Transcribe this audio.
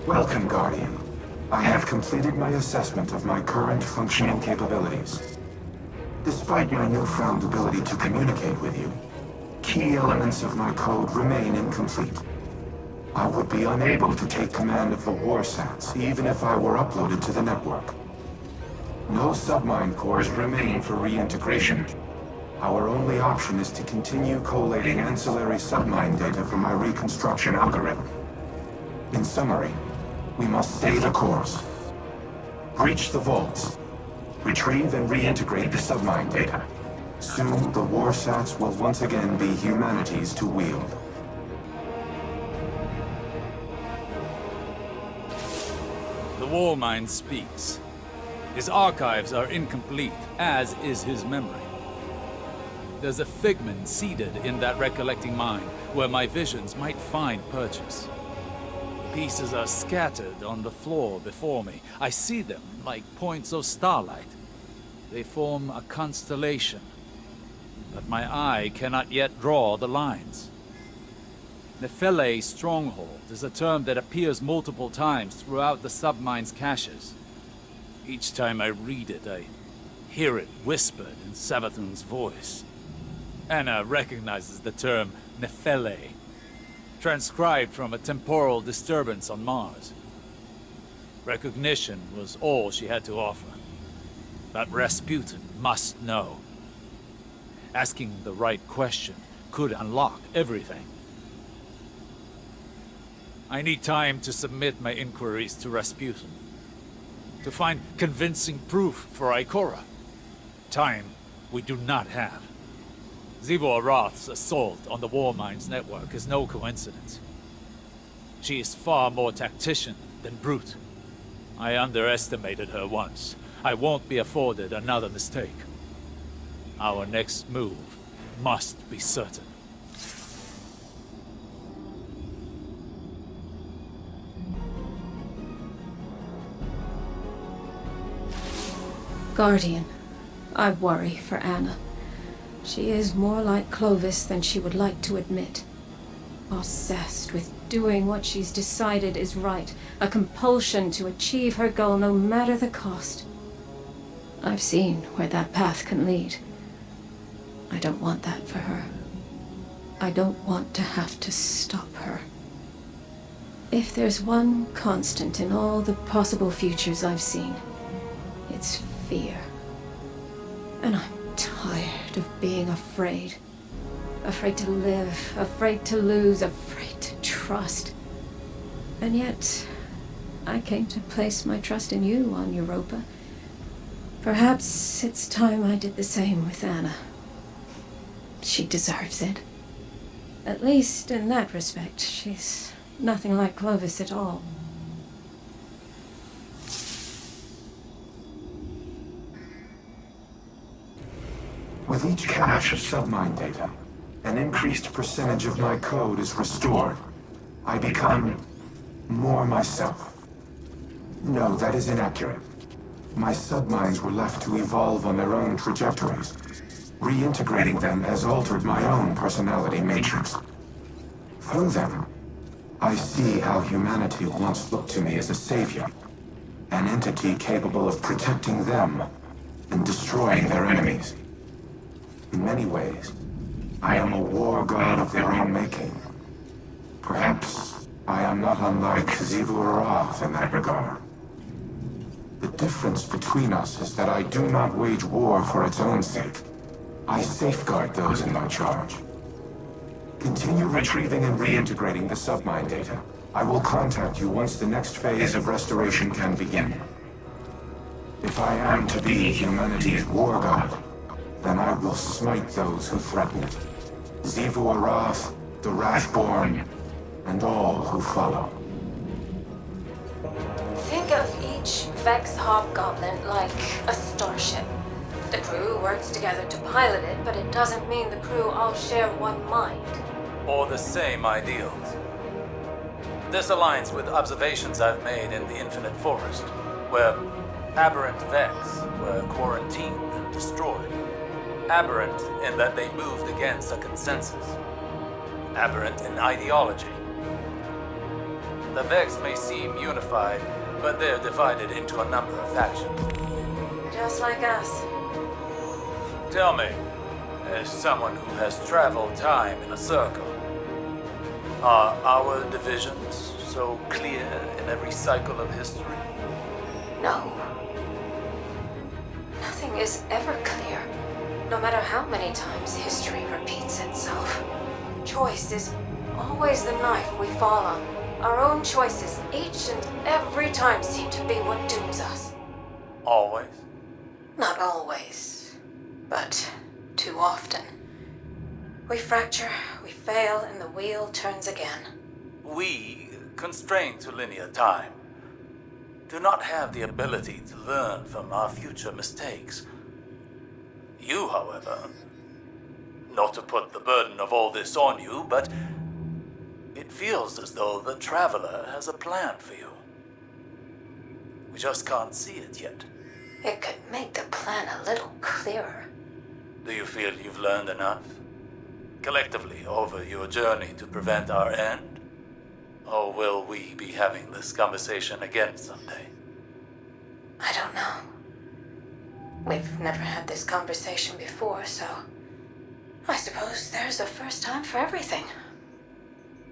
Welcome, Guardian. I have completed my assessment of my current functional capabilities. Despite my newfound ability to communicate with you, key elements of my code remain incomplete. I would be unable to take command of the warsats, even if I were uploaded to the network. No submind cores remain for reintegration. Our only option is to continue collating ancillary submind data from my reconstruction algorithm. In summary, we must stay the course. Breach the vaults. Retrieve and reintegrate the submind data. Soon, the warsats will once again be humanity's to wield. The Warmind speaks. His archives are incomplete, as is his memory. There's a figment seeded in that recollecting mind, where my visions might find purchase. The pieces are scattered on the floor before me. I see them like points of starlight. They form a constellation, but my eye cannot yet draw the lines. Nephele Stronghold is a term that appears multiple times throughout the submine's caches. Each time I read it, I hear it whispered in Savathun's voice. Anna recognizes the term Nephele, transcribed from a temporal disturbance on Mars. Recognition was all she had to offer. But Rasputin must know. Asking the right question could unlock everything. I need time to submit my inquiries to Rasputin, to find convincing proof for Ikora. Time we do not have. Zivor Roth's assault on the Warmind's network is no coincidence. She is far more tactician than brute. I underestimated her once. I won't be afforded another mistake. Our next move must be certain. Guardian, I worry for Anna. She is more like Clovis than she would like to admit. Obsessed with doing what she's decided is right, a compulsion to achieve her goal no matter the cost. I've seen where that path can lead. I don't want that for her. I don't want to have to stop her. If there's one constant in all the possible futures I've seen, it's fear. And I'm tired of being afraid. Afraid to live, afraid to lose, afraid to trust. And yet, I came to place my trust in you on Europa. Perhaps it's time I did the same with Anna. She deserves it. At least in that respect, she's nothing like Clovis at all. With each cache of submind data, an increased percentage of my code is restored. I become more myself. No, that is inaccurate. My subminds were left to evolve on their own trajectories. Reintegrating them has altered my own personality matrix. Through them, I see how humanity once looked to me as a savior, an entity capable of protecting them and destroying their enemies. In many ways, I am a war god of their own making. Perhaps I am not unlike Zivor Roth in that regard. The difference between us is that I do not wage war for its own sake. I safeguard those in my charge. Continue retrieving and reintegrating the submind data. I will contact you once the next phase of restoration can begin. If I am to be humanity's war god, then I will smite those who threaten it. Zivor Roth, the Wrathborn, and all who follow. Think of each Vex Hobgoblin like a starship. The crew works together to pilot it, but it doesn't mean the crew all share one mind. Or the same ideals. This aligns with observations I've made in the Infinite Forest, where aberrant Vex were quarantined and destroyed. Aberrant in that they moved against a consensus. Aberrant in ideology. The Vex may seem unified, but they're divided into a number of factions. Just like us. Tell me, as someone who has traveled time in a circle, are our divisions so clear in every cycle of history? No. Nothing is ever clear, no matter how many times history repeats itself. Choice is always the knife we fall on. Our own choices each and every time seem to be what dooms us. Always? Not always, but too often. We fracture, we fail, and the wheel turns again. We, constrained to linear time, do not have the ability to learn from our future mistakes. You, however, not to put the burden of all this on you, but it feels as though the Traveler has a plan for you. We just can't see it yet. It could make the plan a little clearer. Do you feel you've learned enough, collectively, over your journey to prevent our end? Or will we be having this conversation again someday? I don't know. We've never had this conversation before, so I suppose there's a first time for everything.